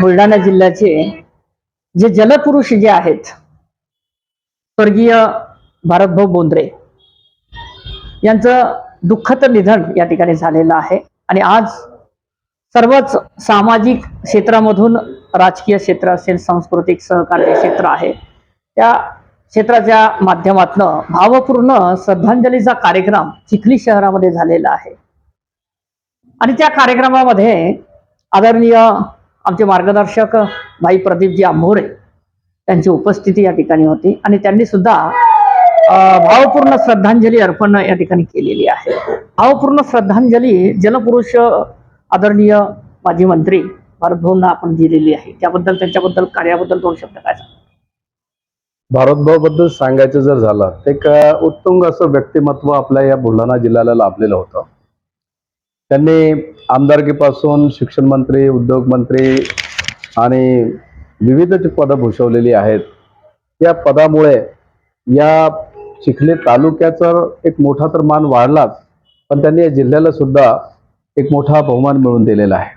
बुलढाणा जिल्ह्याचे जे जलपुरुष जे आहेत स्वर्गीय भारतभाऊ बोंद्रे यांचं दुःखद निधन या ठिकाणी झालेलं आहे। आणि आज सर्वच सामाजिक क्षेत्रामधून राजकीय क्षेत्र असेल, सांस्कृतिक सहकार्य क्षेत्र आहे, त्या क्षेत्राच्या माध्यमातून भावपूर्ण श्रद्धांजलीचा कार्यक्रम चिखली शहरामध्ये झालेला आहे। आणि त्या कार्यक्रमामध्ये आदरणीय आमचे मार्गदर्शक भाई प्रदीपजी आंभोरे त्यांची उपस्थिती या ठिकाणी होती आणि त्यांनी सुद्धा भावपूर्ण श्रद्धांजली अर्पण या ठिकाणी केलेली आहे। भावपूर्ण श्रद्धांजली जलपुरुष आदरणीय माजी मंत्री भारतभाऊंना आपण दिलेली आहे। त्याबद्दल त्यांच्याबद्दल कार्याबद्दल 2 शब्द काय सांगा? भारतभाऊ बद्दल सांगायचं जर झालं तर एक उत्तुंग असं व्यक्तिमत्व आपल्या या बुलढाणा जिल्ह्याला लाभलेलं होतं। त्यांनी आमदारकीपासून शिक्षण मंत्री, उद्योग मंत्री आणि विविध पदं भूषवलेली आहेत। या पदामुळे या चिखली तालुक्याचा एक मोठा तर मान वाढलाच, पण त्यांनी या जिल्ह्याला सुद्धा एक मोठा बहुमान मिळवून दिलेला आहे।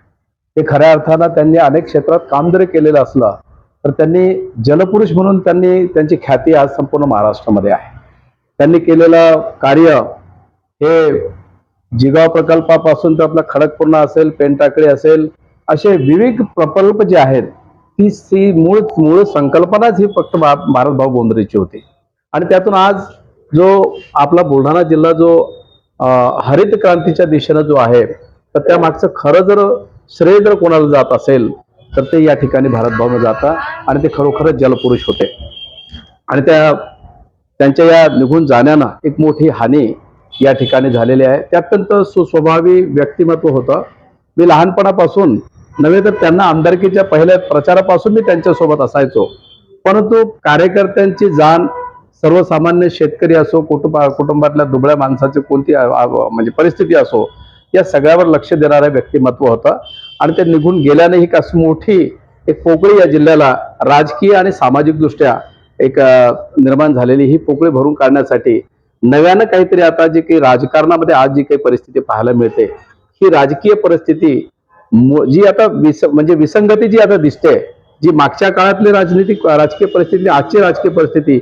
ते खऱ्या अर्थानं त्यांनी अनेक क्षेत्रात काम जरी केलेलं असलं तर त्यांनी जलपुरुष म्हणून त्यांची ख्याती आज संपूर्ण महाराष्ट्रामध्ये आहे। त्यांनी केलेलं कार्य हे जिगाव प्रकल्पापासून तर आपला खडकपूर्णा असेल, पेनटाकळी असेल, असे विविध प्रकल्प जे आहेत ती मूळ संकल्पनाच ही फक्त भारतभाऊ बोंद्रेची होती। आणि त्यातून आज जो आपला बुलढाणा जिल्हा जो हरित क्रांतीच्या दिशेनं जो आहे, तर त्या मागचं खरं जर श्रेय जर कोणाला जात असेल तर ते या ठिकाणी भारतभाऊनं जाता आणि ते खरोखरच जलपुरुष होते। आणि त्यांच्या या निघून जाण्यानं एक मोठी हानी या ठिकाणी झालेली आहे। ते अत्यंत सुस्वभावी व्यक्तिमत्व होतं। मी लहानपणापासून नव्हे तर त्यांना आमदारकीच्या पहिल्या प्रचारापासून मी त्यांच्यासोबत असायचो, परंतु कार्यकर्त्यांची जाण, सर्वसामान्य शेतकरी असो, कुटुंबातल्या दुबळ्या माणसाची कोणती म्हणजे परिस्थिती असो, या सगळ्यावर लक्ष देणारं व्यक्तिमत्व होतं। आणि ते निघून गेल्याने ही कशी मोठी एक पोकळी या जिल्ह्याला राजकीय आणि सामाजिक दृष्ट्या एक निर्माण झालेली, ही पोकळी भरून काढण्यासाठी नव्यानं काहीतरी आता जी काही राजकारणामध्ये आज जी काही परिस्थिती पाहायला मिळते, ही राजकीय परिस्थिती जी आता म्हणजे विसंगती जी आता दिसते, जी मागच्या काळातली राजकीय परिस्थिती, आजची राजकीय परिस्थिती,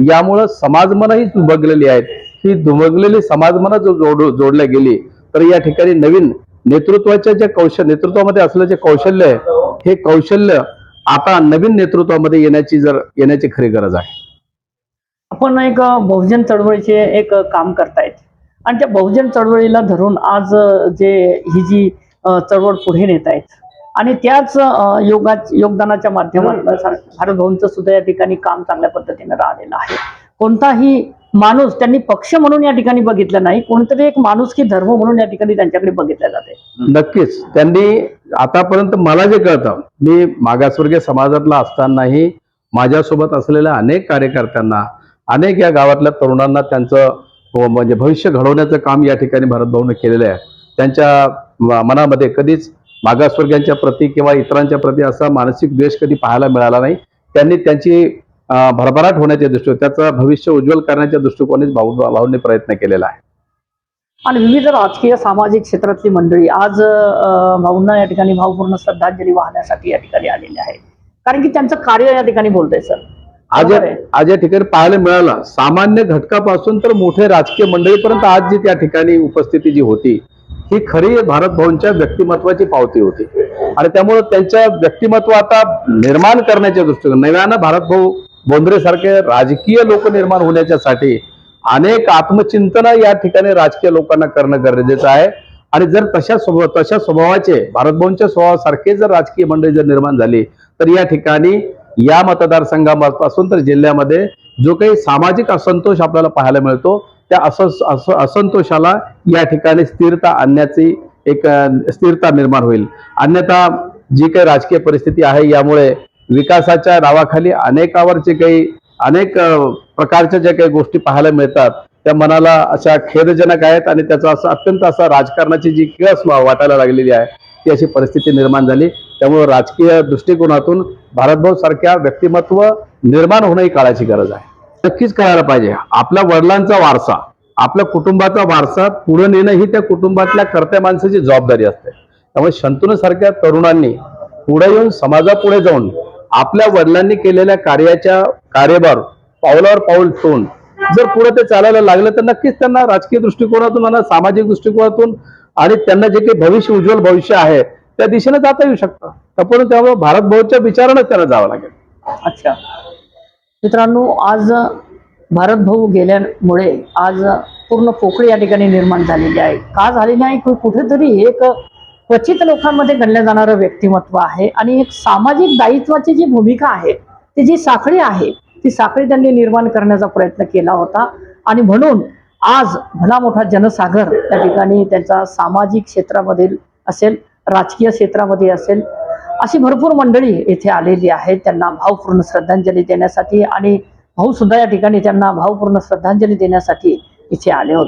यामुळं समाजमनही दुभगलेली आहेत। ही दुभगलेली समाजमन जोडल्या गेली तर या ठिकाणी नवीन नेतृत्वाच्या जे नेतृत्वामध्ये असलेलं जे कौशल्य आहे, हे कौशल्य आता नवीन नेतृत्वामध्ये येण्याची खरी गरज आहे। आपण एक बहुजन चळवळीचे एक काम करतायत आणि त्या बहुजन चळवळीला धरून आज ही जी चळवळ पुढे नेत आहेत आणि त्याच योगदानाच्या माध्यमातून भारतभाऊंचं सुद्धा या ठिकाणी काम चांगल्या पद्धतीने राहिलेलं आहे। कोणताही माणूस त्यांनी पक्ष म्हणून या ठिकाणी बघितलं नाही, कोणतरी एक माणूस की धर्म म्हणून या ठिकाणी त्यांच्याकडे बघितलं जाते। नक्कीच त्यांनी आतापर्यंत मला जे कळतं, मी मागासवर्गीय समाजातला असतानाही माझ्यासोबत असलेल्या अनेक कार्यकर्त्यांना, अनेक या गावातल्या तरुणांना त्यांचं म्हणजे भविष्य घडवण्याचं काम या ठिकाणी भारतभाऊने केलेलं आहे। त्यांच्या मनामध्ये कधीच मागासवर्गीयांच्या प्रती किंवा इतरांच्या प्रती असा मानसिक द्वेष कधी पाहायला मिळाला नाही। त्यांनी त्यांची भरभराट होण्याच्या दृष्टीने, त्याचं भविष्य उज्ज्वल करण्याच्या दृष्टिकोनाने भाऊंनी प्रयत्न केलेला आहे। आणि विविध राजकीय सामाजिक क्षेत्रातली मंडळी आज भाऊंना या ठिकाणी भावपूर्ण श्रद्धांजली वाहण्यासाठी या ठिकाणी आलेली आहे, कारण की त्यांचं कार्य या ठिकाणी बोलतंय सर। आज या ठिकाणी पाहायला मिळालं, सामान्य घटकापासून तर मोठे राजकीय मंडळीपर्यंत आज जी त्या ठिकाणी उपस्थिती जी होती, ही खरी भारतभाऊंच्या व्यक्तिमत्वाची पावती होती। आणि त्यामुळे त्यांच्या व्यक्तिमत्व आता निर्माण करण्याच्या दृष्टीने नव्यानं भारतभाऊ बोंद्रे सारखे राजकीय लोक निर्माण होण्याच्यासाठी अनेक आत्मचिंतन या ठिकाणी राजकीय लोकांना करणं गरजेचं आहे। आणि जर तशा स्वभावाचे, भारतभाऊंच्या स्वभावासारखे जर राजकीय मंडळी जर निर्माण झाली तर या ठिकाणी या मतदारसंघापासून तर जिल्ह्यामध्ये जो काही सामाजिक असंतोष आपल्याला पाहायला मिळतो, त्या असंतोषाला या ठिकाणी स्थिरता आणण्याची एक स्थिरता निर्माण होईल। अन्यथा जी काही राजकीय परिस्थिती आहे, यामुळे विकासाच्या नावाखाली अनेक प्रकारच्या ज्या काही गोष्टी पाहायला मिळतात, त्या मनाला अशा खेदजनक आहेत आणि त्याचा असं अत्यंत असा राजकारणाची जी किळस वाटायला लागलेली आहे, ती अशी परिस्थिती निर्माण झाली। त्यामुळे राजकीय दृष्टिकोनातून भारतभाऊ सारख्या व्यक्तिमत्व निर्माण होणं ही काळाची गरज आहे। नक्कीच करायला पाहिजे। आपल्या वडिलांचा वारसा, आपल्या कुटुंबाचा वारसा पुढे नेणं ही त्या कुटुंबातल्या कर्त्या माणसाची जबाबदारी असते। त्यामुळे शंतनू सारख्या तरुणांनी पुढे येऊन समाजापुढे जाऊन आपल्या वडिलांनी केलेल्या कार्यभार पावलावर पाऊल ठेवून जर पुढे ते चालायला लागलं तर नक्कीच त्यांना राजकीय दृष्टिकोनातून आणि सामाजिक दृष्टिकोनातून आणि त्यांना जे काही भविष्य उज्ज्वल भविष्य आहे त्या दिशेने जाता येऊ शकतं. पण त्यामुळे भारत भाऊच्या विचारानेच त्यांना जावं लागेल. अच्छा मित्रांनो, आज भारत भाऊ गेल्यामुळे आज पूर्ण पोकळी या ठिकाणी निर्माण झालेली आहे. का झालेली आहे? कुठेतरी एक क्वचित लोकांमध्ये गणलं जाणारं व्यक्तिमत्व आहे आणि एक सामाजिक दायित्वाची जी भूमिका आहे, ती जी साखळी आहे, ती साखळी त्यांनी निर्माण करण्याचा प्रयत्न केला होता. आणि म्हणून आज भला मोठा जनसागर त्या ठिकाणी त्यांचा सामाजिक क्षेत्रामधील असेल, राजकीय क्षेत्रामध्ये असेल, अशी भरपूर मंडळी येथे आलेली आहेत त्यांना भावपूर्ण श्रद्धांजली देण्यासाठी. आणि भाऊ सुद्धा या ठिकाणी त्यांना भावपूर्ण श्रद्धांजली देण्यासाठी इथे आले होते.